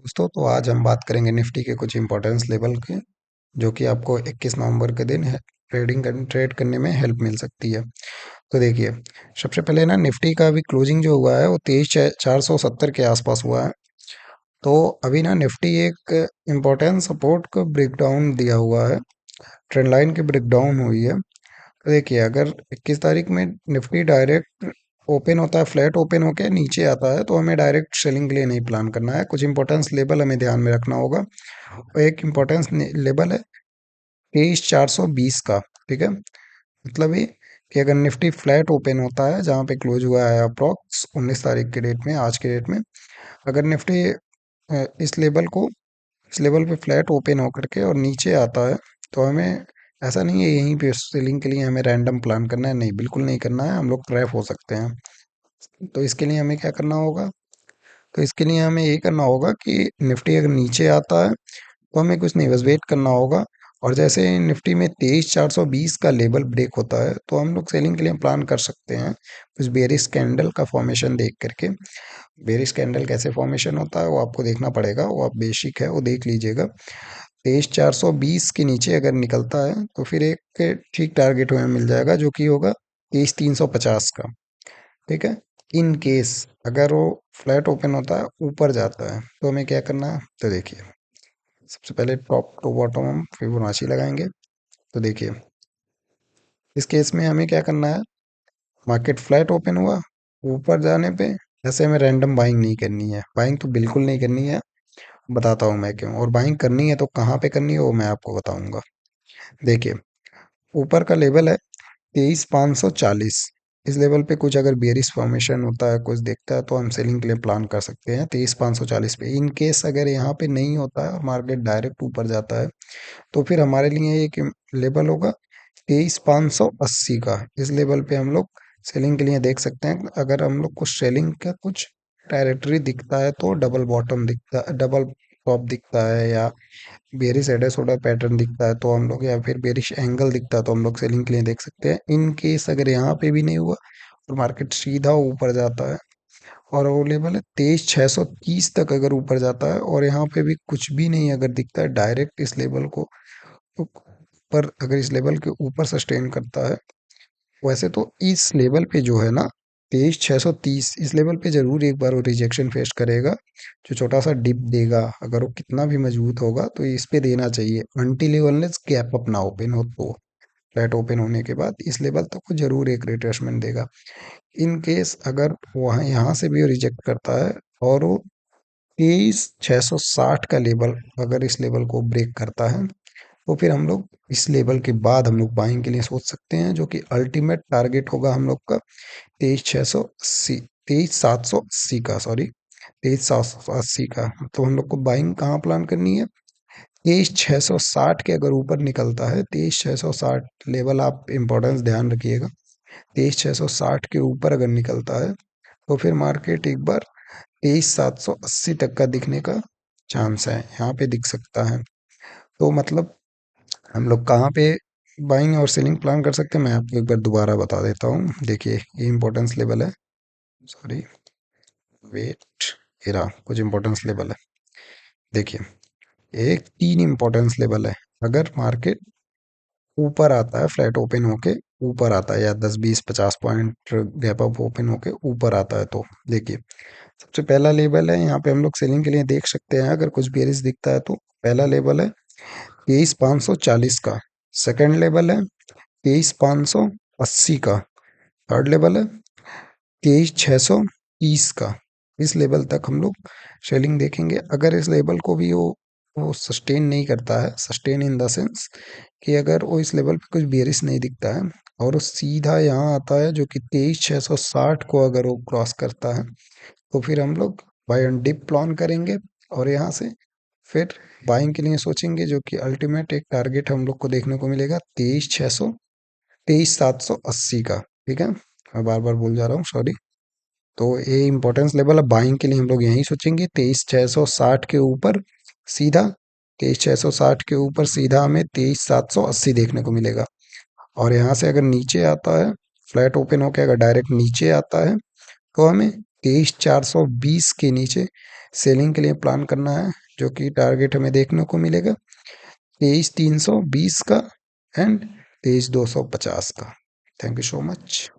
दोस्तों। तो आज हम बात करेंगे निफ्टी के कुछ इंपॉर्टेंस लेवल के, जो कि आपको 21 नवंबर के दिन ट्रेड करने में हेल्प मिल सकती है। तो देखिए, सबसे पहले ना निफ्टी का अभी क्लोजिंग जो हुआ है वो 23,470 के आसपास हुआ है। तो अभी ना निफ्टी एक इम्पोर्टेंट सपोर्ट का ब्रेकडाउन दिया हुआ है, ट्रेंड लाइन की ब्रेकडाउन हुई है। तो देखिए, अगर 21 तारीख में निफ्टी डायरेक्ट ओपन होता है, फ्लैट ओपन होके नीचे आता है, तो हमें डायरेक्ट सेलिंग के लिए नहीं प्लान करना है। कुछ इंपॉर्टेंस लेवल हमें ध्यान में रखना होगा। और एक इंपॉर्टेंस लेवल है 23,420 का। ठीक है, मतलब ये कि अगर निफ्टी फ्लैट ओपन होता है जहाँ पे क्लोज हुआ है अप्रॉक्स 19 तारीख के डेट में, आज के डेट में, अगर निफ्टी इस लेवल को, इस लेवल पे फ्लैट ओपन होकर के और नीचे आता है, तो हमें ऐसा नहीं है यहीं पे सेलिंग के लिए हमें रैंडम प्लान करना है, नहीं, बिल्कुल नहीं करना है। हम लोग ट्रैप हो सकते हैं। तो इसके लिए हमें क्या करना होगा? तो इसके लिए हमें ये करना होगा कि निफ्टी अगर नीचे आता है तो हमें कुछ नहीं, बस वेट करना होगा। और जैसे निफ्टी में 23,420 का लेवल ब्रेक होता है तो हम लोग सेलिंग के लिए प्लान कर सकते हैं, कुछ बेरिश कैंडल का फॉर्मेशन देख करके। बेरिश कैंडल कैसे फॉर्मेशन होता है वो आपको देखना पड़ेगा, वो आप बेसिक है वो देख लीजिएगा। 23,420 के नीचे अगर निकलता है तो फिर एक ठीक टारगेट हमें मिल जाएगा, जो कि होगा 23,350 का। ठीक है, इन केस अगर वो फ्लैट ओपन होता है, ऊपर जाता है, तो हमें क्या करना है? तो देखिए, सबसे पहले टॉप टू बॉटम हम फिबोनाची लगाएंगे। तो देखिए, इस केस में हमें क्या करना है? मार्केट फ्लैट ओपन हुआ, ऊपर जाने पे ऐसे हमें रैंडम बाइंग नहीं करनी है, बाइंग तो बिल्कुल नहीं करनी है। बताता हूँ मैं क्यों, और बाइंग करनी है तो कहाँ पे करनी है वो मैं आपको बताऊंगा। देखिए, ऊपर का लेवल है 23,540। इस लेवल पे कुछ अगर बेरिश फॉर्मेशन होता है, कुछ देखता है, तो हम सेलिंग के लिए प्लान कर सकते हैं 23,540 पे। इन केस अगर यहाँ पे नहीं होता है और मार्केट डायरेक्ट ऊपर जाता है, तो फिर हमारे लिए एक लेवल होगा 23,580 का। इस लेवल पे हम लोग सेलिंग के लिए देख सकते हैं। अगर हम लोग को सेलिंग का कुछ टेरिटरी दिखता है, तो डबल बॉटम दिखता, डबल टॉप दिखता है, या बेरिश एडेस ऑर्डर पैटर्न दिखता है तो हम लोग, या फिर बेरिश एंगल दिखता है तो हम लोग सेलिंग के लिए देख सकते हैं। इन केस अगर यहाँ पे भी नहीं हुआ और मार्केट सीधा ऊपर जाता है और वो लेवल है 23,630 तक अगर ऊपर जाता है, और यहाँ पे भी कुछ भी नहीं अगर दिखता है डायरेक्ट इस लेवल को, तो पर अगर इस लेवल के ऊपर सस्टेन करता है, वैसे तो इस लेवल पे जो है ना 23,630, इस लेवल पे जरूर एक बार वो रिजेक्शन फेस करेगा, जो छोटा सा डिप देगा। अगर वो कितना भी मजबूत होगा तो इस पे देना चाहिए, अनटिल लेवल गैप अप ना ओपन हो, तो फ्लैट ओपन होने के बाद इस लेवल तक को जरूर एक रिट्रेसमेंट देगा। इन केस अगर वहाँ यहाँ से भी रिजेक्ट करता है और वो 23,660 का लेवल अगर इस लेवल को ब्रेक करता है, तो फिर हम लोग इस लेवल के बाद हम लोग बाइंग के लिए सोच सकते हैं, जो कि अल्टीमेट टारगेट होगा हम लोग का 23,680, 23,780 का, सॉरी, 23,780 का। तो हम लोग को बाइंग कहाँ प्लान करनी है? 23,660 के अगर ऊपर निकलता है, 23,660 लेवल, आप इम्पोर्टेंस ध्यान रखिएगा। 23,660 के ऊपर अगर निकलता है तो फिर मार्केट एक बार 23,780 तक का दिखने का चांस है, यहाँ पे दिख सकता है। तो मतलब हम लोग कहाँ पे बाइंग और सेलिंग प्लान कर सकते हैं, मैं आपको एक बार दोबारा बता देता हूँ। देखिए, ये इंपॉर्टेंस लेवल है, सॉरी, वेट, ये रहा कुछ इंपॉर्टेंस लेवल है। देखिए, एक तीन इंपॉर्टेंस लेवल है। अगर मार्केट ऊपर आता है, फ्लैट ओपन होके ऊपर आता है, या 10 20 50 पॉइंट गैप अप ओपन होके ऊपर आता है, तो देखिए, सबसे पहला लेवल है, यहाँ पे हम लोग सेलिंग के लिए देख सकते हैं। अगर कुछ बेरिश दिखता है तो पहला लेवल है 23,540 का। सेकंड लेवल है 23,580 का। थर्ड लेवल है 23,630 का। इस लेवल तक हम लोग सेलिंग देखेंगे। अगर इस लेवल को भी वो सस्टेन नहीं करता है, सस्टेन इन द सेंस कि अगर वो इस लेवल पे कुछ बेरिश नहीं दिखता है और वो सीधा यहाँ आता है, जो कि 23,660 को अगर वो क्रॉस करता है, तो फिर हम लोग बाय एंड डिप प्लान करेंगे। और यहाँ से फिर बाइंग के लिए सोचेंगे, जो कि अल्टीमेट एक टारगेट हम लोग को देखने को मिलेगा 23,780 का। ठीक है, मैं बार बार बोल जा रहा हूँ, सॉरी। तो ये इंपॉर्टेंस लेवल है बाइंग के लिए, हम लोग यही सोचेंगे 23,660 के ऊपर सीधा, 23,660 के ऊपर सीधा हमें 23,780 देखने को मिलेगा। और यहाँ से अगर नीचे आता है, फ्लैट ओपन होकर अगर डायरेक्ट नीचे आता है, तो हमें 23,420 के नीचे सेलिंग के लिए प्लान करना है, जो कि टारगेट हमें देखने को मिलेगा 23,320 का एंड 23,250 का। Thank you so much.